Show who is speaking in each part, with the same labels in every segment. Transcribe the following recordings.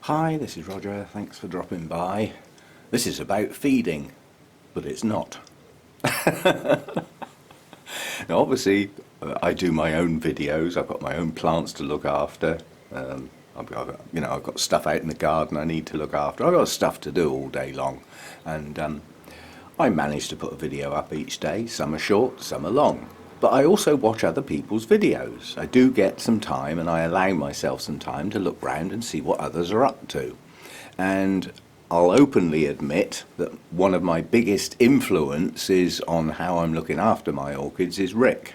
Speaker 1: Hi, this is Roger. Thanks for dropping by. This is about feeding, but it's not. Now, obviously, I do my own videos. I've got my own plants to look after. I've got stuff out in the garden I need to look after. I've got stuff to do all day long, and I manage to put a video up each day. Some are short, some are long. But I also watch other people's videos. I do get some time, and I allow myself some time to look round and see what others are up to. And I'll openly admit that one of my biggest influences on how I'm looking after my orchids is Rick.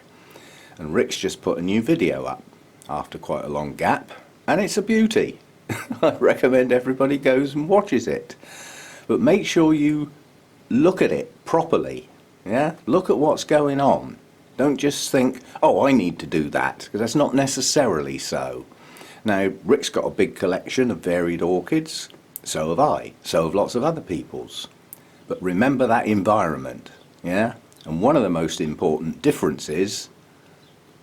Speaker 1: And Rick's just put a new video up after quite a long gap, and it's a beauty. I recommend everybody goes and watches it. But make sure you look at it properly. Yeah? Look at what's going on. Don't just think, oh, I need to do that, because that's not necessarily so. Now, Rick's got a big collection of varied orchids. So have I. So have lots of other people's. But remember that environment, yeah? And one of the most important differences,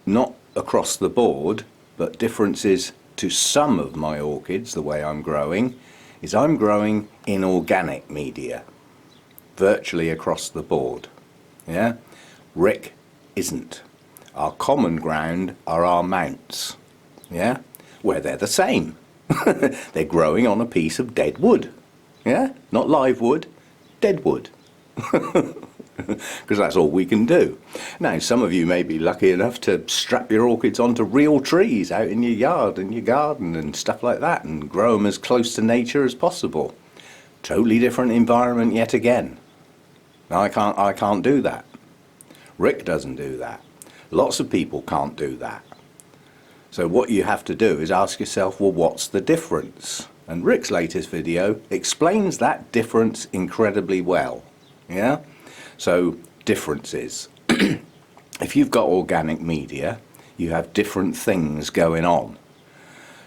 Speaker 1: not across the board, but differences to some of my orchids, the way I'm growing, is I'm growing in organic media, virtually across the board, yeah? Rick isn't. Our common ground are our mounts, yeah, where they're the same. They're growing on a piece of dead wood, yeah, not live wood, dead wood, because that's all we can do. Now, some of you may be lucky enough to strap your orchids onto real trees out in your yard and your garden and stuff like that, and grow them as close to nature as possible. Totally different environment yet again. Now, I can't do that. Rick doesn't do that. Lots of people can't do that. So what you have to do is ask yourself, well, what's the difference? And Rick's latest video explains that difference incredibly well. Yeah? So, differences. If you've got organic media, you have different things going on.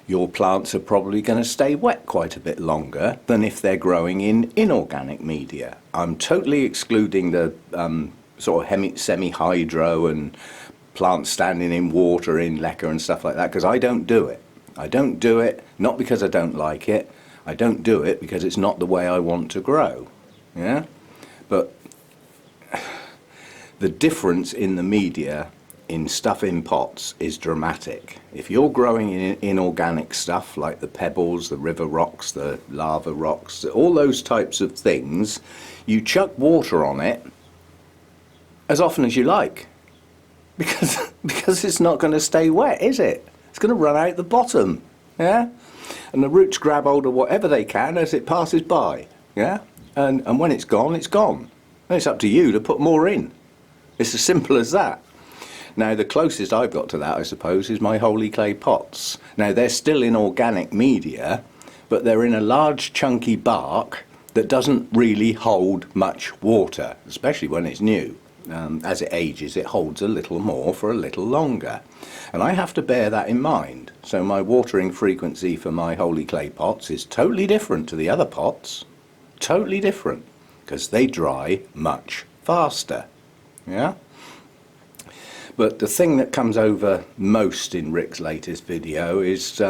Speaker 1: Your plants are probably going to stay wet quite a bit longer than if they're growing in inorganic media. I'm totally excluding the sort of semi-hydro and plants standing in water in leca and stuff like that, because I don't do it. I don't do it not because I don't like it. I don't do it because it's not the way I want to grow. Yeah? But the difference in the media in stuff in pots is dramatic. If you're growing in inorganic stuff like the pebbles, the river rocks, the lava rocks, all those types of things, you chuck water on it as often as you like, because it's not going to stay wet, is it? It's going to run out the bottom, yeah? And the roots grab hold of whatever they can as it passes by, yeah? And when it's gone, it's gone. And it's up to you to put more in. It's as simple as that. Now, the closest I've got to that, I suppose, is my holy clay pots. Now, they're still in organic media, but they're in a large chunky bark that doesn't really hold much water, especially when it's new. As it ages, it holds a little more for a little longer. And I have to bear that in mind. So my watering frequency for my holy clay pots is totally different to the other pots. Totally different. Because they dry much faster. Yeah? But the thing that comes over most in Rick's latest video is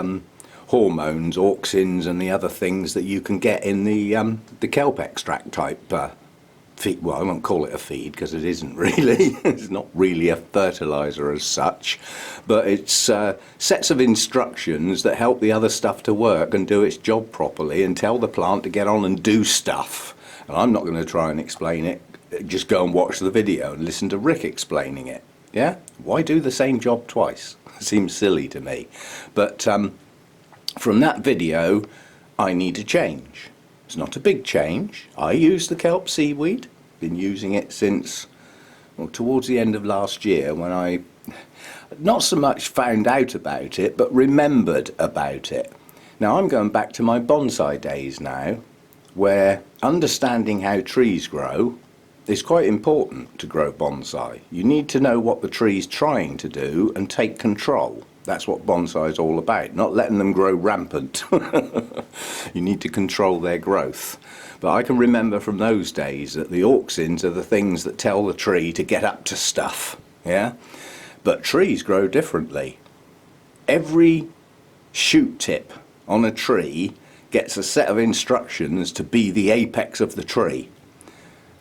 Speaker 1: hormones, auxins, and the other things that you can get in the kelp extract type feed. Well, I won't call it a feed because it isn't really. It's not really a fertilizer as such, but it's sets of instructions that help the other stuff to work and do its job properly and tell the plant to get on and do stuff. And I'm not going to try and explain it. Just go and watch the video and listen to Rick explaining it. Yeah? Why do the same job twice? Seems silly to me. But from that video, I need to change. It's not a big change. I use the kelp seaweed. Been using it since, well, towards the end of last year, when I not so much found out about it, but remembered about it. Now, I'm going back to my bonsai days now, where understanding how trees grow is quite important to grow bonsai. You need to know what the tree's trying to do and take control. That's what bonsai is all about, not letting them grow rampant. You need to control their growth. But I can remember from those days that the auxins are the things that tell the tree to get up to stuff. Yeah? But trees grow differently. Every shoot tip on a tree gets a set of instructions to be the apex of the tree.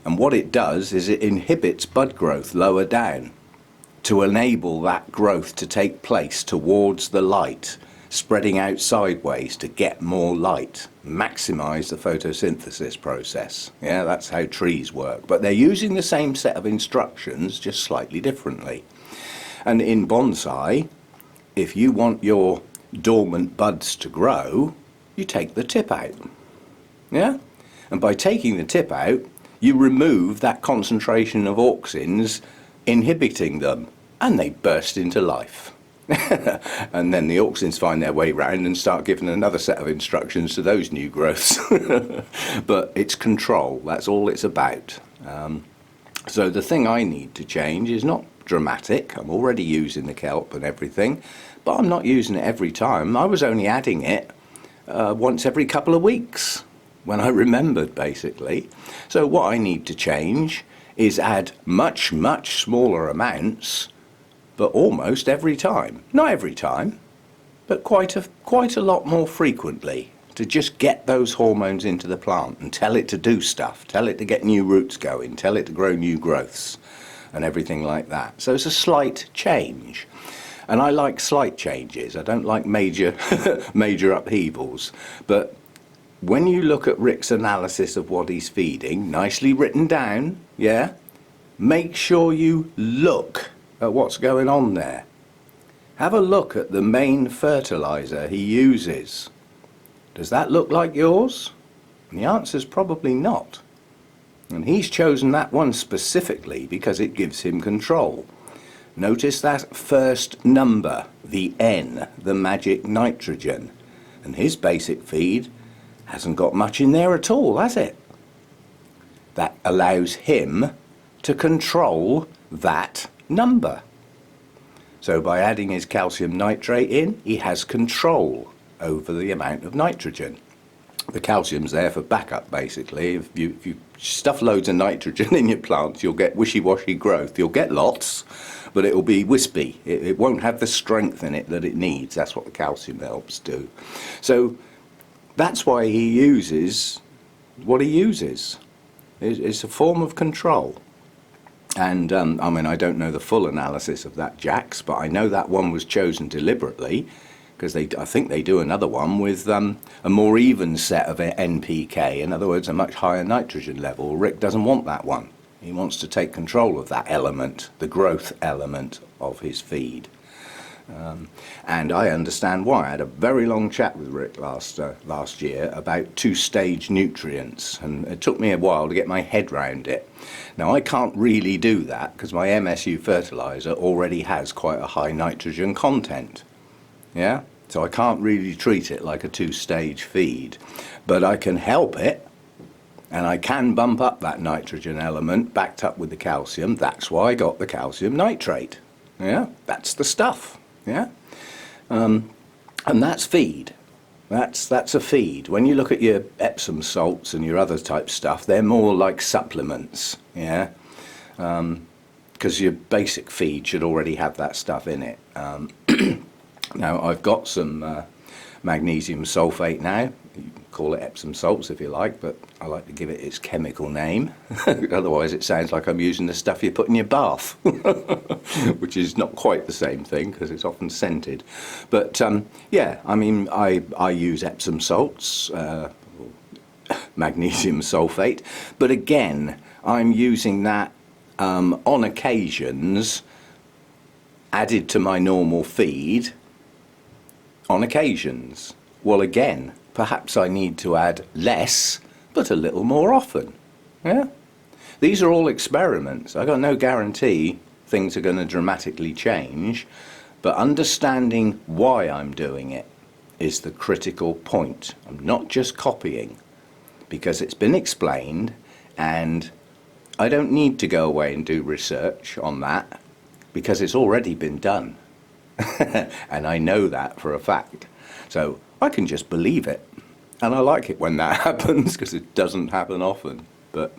Speaker 1: And what it does is it inhibits bud growth lower down to enable that growth to take place towards the light, spreading out sideways to get more light, maximize the photosynthesis process. Yeah, that's how trees work. But they're using the same set of instructions, just slightly differently. And in bonsai, if you want your dormant buds to grow, you take the tip out. Yeah? And by taking the tip out, you remove that concentration of auxins inhibiting them, and they burst into life. And then the auxins find their way round and start giving another set of instructions to those new growths. But it's control, that's all it's about. So the thing I need to change is not dramatic. I'm already using the kelp and everything, but I'm not using it every time. I was only adding it once every couple of weeks when I remembered, basically. So what I need to change is add much, much smaller amounts, but almost every time. Not every time, but quite a lot more frequently, to just get those hormones into the plant and tell it to do stuff, tell it to get new roots going, tell it to grow new growths and everything like that. So it's a slight change. And I like slight changes. I don't like major major upheavals. But when you look at Rick's analysis of what he's feeding, nicely written down, yeah, make sure you look at what's going on there. Have a look at the main fertilizer he uses. Does that look like yours? And the answer's probably not. And he's chosen that one specifically because it gives him control. Notice that first number, the N, the magic nitrogen. And his basic feed hasn't got much in there at all, has it? That allows him to control that number. So by adding his calcium nitrate in, he has control over the amount of nitrogen. The calcium's there for backup, basically. If you stuff loads of nitrogen in your plants, you'll get wishy-washy growth. You'll get lots, but it'll be wispy. It won't have the strength in it that it needs. That's what the calcium helps do. So that's why he uses what he uses. It's a form of control. And I mean, I don't know the full analysis of that Jax, but I know that one was chosen deliberately, because I think they do another one with a more even set of NPK, in other words, a much higher nitrogen level. Rick doesn't want that one. He wants to take control of that element, the growth element of his feed. And I understand why. I had a very long chat with Rick last year about two-stage nutrients, and it took me a while to get my head round it. Now, I can't really do that because my MSU fertilizer already has quite a high nitrogen content. Yeah, so I can't really treat it like a two-stage feed, but I can help it, and I can bump up that nitrogen element backed up with the calcium. That's why I got the calcium nitrate. Yeah, that's the stuff. Yeah, and that's feed. That's a feed. When you look at your Epsom salts and your other type stuff, they're more like supplements. Yeah, because your basic feed should already have that stuff in it. Now, I've got some magnesium sulfate now. You can call it Epsom salts if you like, but I like to give it its chemical name. Otherwise, it sounds like I'm using the stuff you put in your bath, which is not quite the same thing because it's often scented. But yeah, I mean, I use Epsom salts, magnesium sulfate, but again, I'm using that on occasions added to my normal feed. On occasions. Well, again, perhaps I need to add less, but a little more often. Yeah? These are all experiments. I got no guarantee things are going to dramatically change, but understanding why I'm doing it is the critical point. I'm not just copying, because it's been explained, and I don't need to go away and do research on that, because it's already been done. And I know that for a fact. So I can just believe it. And I like it when that happens because it doesn't happen often. But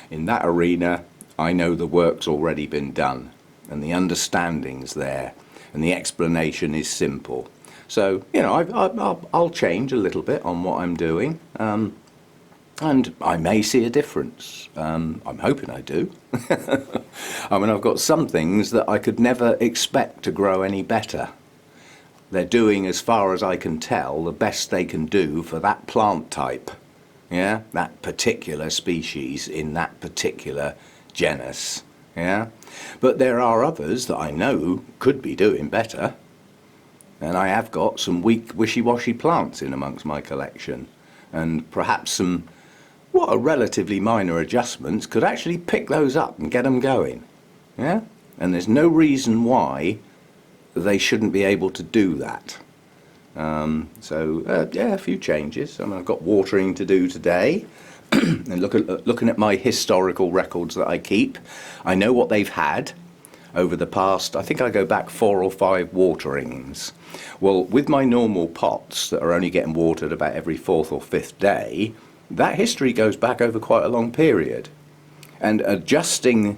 Speaker 1: in that arena, I know the work's already been done and the understanding's there and the explanation is simple. So, you know, I'll change a little bit on what I'm doing, and I may see a difference. I'm hoping I do. I mean, I've got some things that I could never expect to grow any better. They're doing, as far as I can tell, the best they can do for that plant type. Yeah, that particular species in that particular genus. Yeah, but there are others that I know could be doing better. And I have got some weak, wishy-washy plants in amongst my collection. And perhaps some, what are relatively minor adjustments, could actually pick those up and get them going. Yeah? And there's no reason why they shouldn't be able to do that. Yeah, a few changes. I mean, I've got watering to do today. And looking at my historical records that I keep, I know what they've had over the past, I think I go back 4 or 5 waterings. Well, with my normal pots that are only getting watered about every 4th or 5th day, that history goes back over quite a long period. And adjusting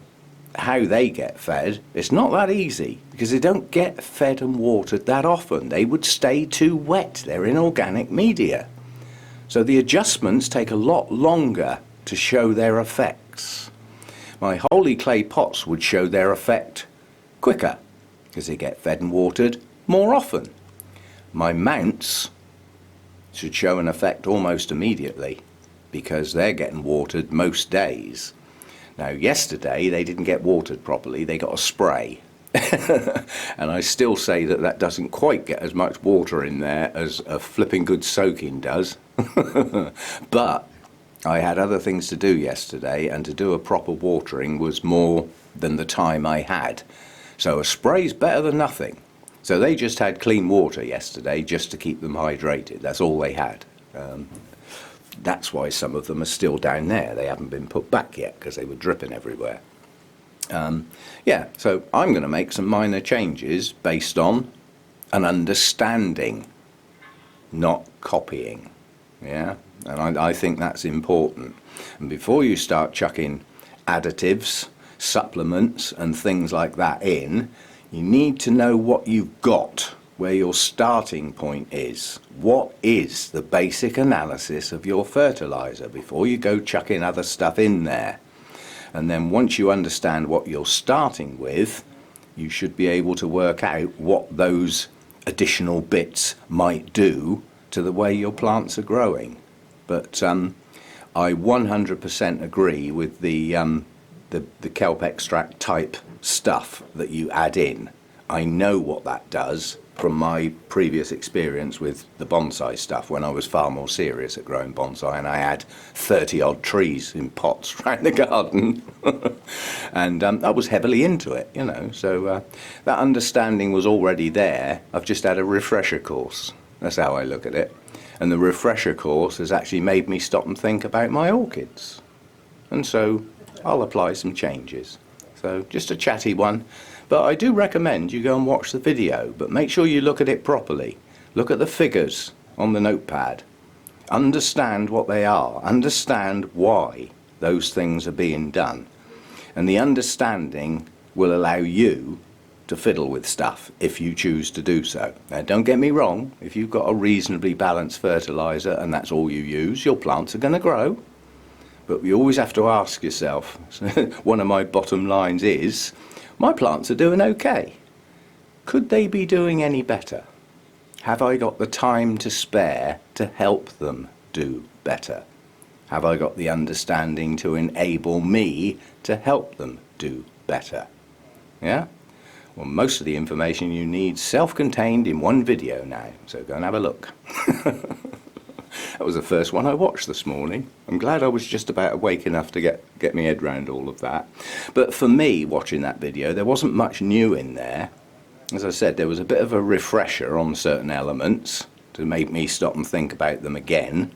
Speaker 1: how they get fed, it's not that easy, because they don't get fed and watered that often. They would stay too wet. They're in organic media. So the adjustments take a lot longer to show their effects. My holy clay pots would show their effect quicker, because they get fed and watered more often. My mounts should show an effect almost immediately, because they're getting watered most days. Now, yesterday they didn't get watered properly, they got a spray. And I still say that that doesn't quite get as much water in there as a flipping good soaking does. But I had other things to do yesterday, and to do a proper watering was more than the time I had. So a spray's better than nothing. So they just had clean water yesterday just to keep them hydrated. That's all they had. That's why some of them are still down there. They haven't been put back yet because they were dripping everywhere. Yeah, so I'm going to make some minor changes based on an understanding, not copying. Yeah, and I think that's important. And before you start chucking additives, supplements and things like that in, you need to know what you've got, where your starting point is. What is the basic analysis of your fertilizer before you go chucking other stuff in there? And then once you understand what you're starting with, you should be able to work out what those additional bits might do to the way your plants are growing. But I 100% agree with the kelp extract type stuff that you add in. I know what that does from my previous experience with the bonsai stuff when I was far more serious at growing bonsai, and I had 30 odd trees in pots around the garden. And I was heavily into it, you know, so that understanding was already there. I've just had a refresher course. That's how I look at it. And the refresher course has actually made me stop and think about my orchids. And so I'll apply some changes. So just a chatty one. But I do recommend you go and watch the video, but make sure you look at it properly. Look at the figures on the notepad. Understand what they are. Understand why those things are being done. And the understanding will allow you to fiddle with stuff if you choose to do so. Now, don't get me wrong, if you've got a reasonably balanced fertilizer and that's all you use, your plants are going to grow. But you always have to ask yourself, one of my bottom lines is, my plants are doing okay. Could they be doing any better? Have I got the time to spare to help them do better? Have I got the understanding to enable me to help them do better? Yeah? Well, most of the information you need self-contained in one video now, so go and have a look. That was the first one I watched this morning. I'm glad I was just about awake enough to get my head round all of that. But for me, watching that video, there wasn't much new in there. As I said, there was a bit of a refresher on certain elements to make me stop and think about them again.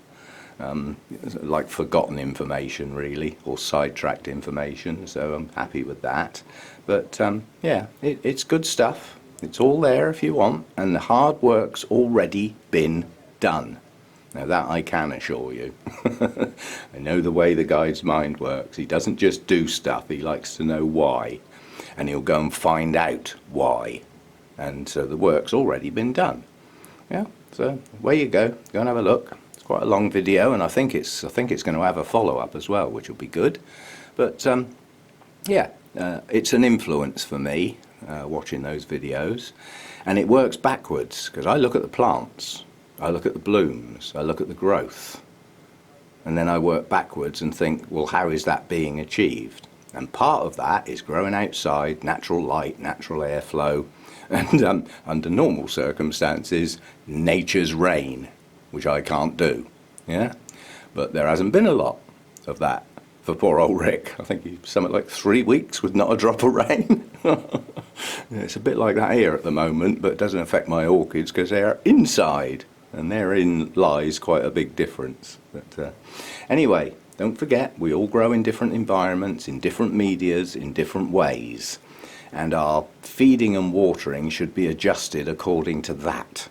Speaker 1: Like forgotten information, really, or sidetracked information, so I'm happy with that. But yeah, it's good stuff. It's all there if you want, and the hard work's already been done. Now that I can assure you. I know the way the guide's mind works. He doesn't just do stuff, he likes to know why. And he'll go and find out why. And so the work's already been done. Yeah, so where you go and have a look. It's quite a long video, and I think it's going to have a follow-up as well, which will be good. But yeah, it's an influence for me watching those videos, and it works backwards because I look at the plants, I look at the blooms, I look at the growth, and then I work backwards and think, well, how is that being achieved? And part of that is growing outside, natural light, natural airflow, and under normal circumstances, nature's rain, which I can't do. Yeah, but there hasn't been a lot of that for poor old Rick. I think he's something like 3 weeks with not a drop of rain. It's a bit like that here at the moment, but it doesn't affect my orchids because they're inside, and therein lies quite a big difference. But anyway, don't forget, we all grow in different environments, in different medias, in different ways. And our feeding and watering should be adjusted according to that.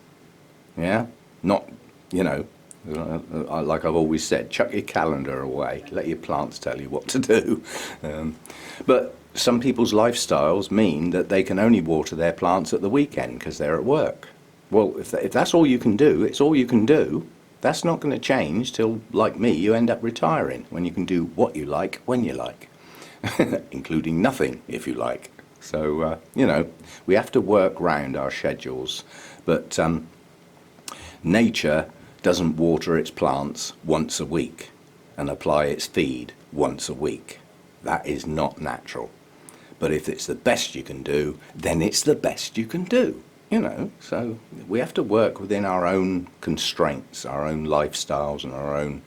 Speaker 1: Yeah? Not, you know, like I've always said, chuck your calendar away. Let your plants tell you what to do. But some people's lifestyles mean that they can only water their plants at the weekend because they're at work. Well, if that's all you can do, it's all you can do. That's not going to change till, like me, you end up retiring, when you can do what you like, when you like, including nothing, if you like. So, you know, we have to work round our schedules. But nature doesn't water its plants once a week and apply its feed once a week. That is not natural. But if it's the best you can do, then it's the best you can do. You know, so we have to work within our own constraints, our own lifestyles and our own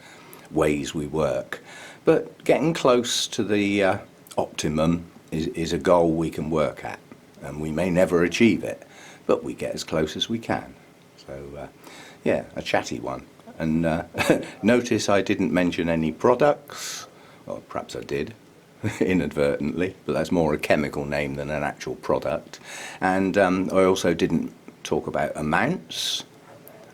Speaker 1: ways we work. But getting close to the optimum is a goal we can work at. And we may never achieve it, but we get as close as we can. So, yeah, a chatty one. And notice I didn't mention any products. Well, perhaps I did. Inadvertently, but that's more a chemical name than an actual product. And I also didn't talk about amounts.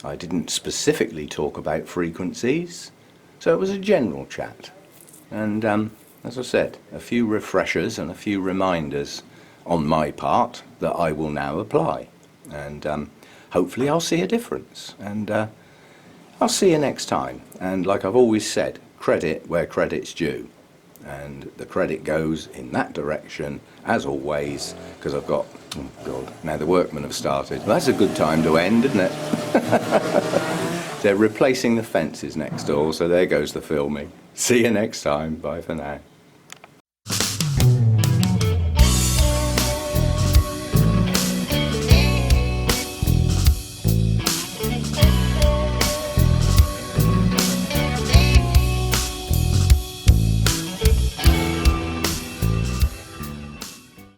Speaker 1: I didn't specifically talk about frequencies. So it was a general chat. And as I said, a few refreshers and a few reminders on my part that I will now apply. And hopefully I'll see a difference. And I'll see you next time. And like I've always said, credit where credit's due. And the credit goes in that direction, as always, because I've got, oh God, now the workmen have started. Well, that's a good time to end, isn't it? They're replacing the fences next door, so there goes the filming. See you next time. Bye for now.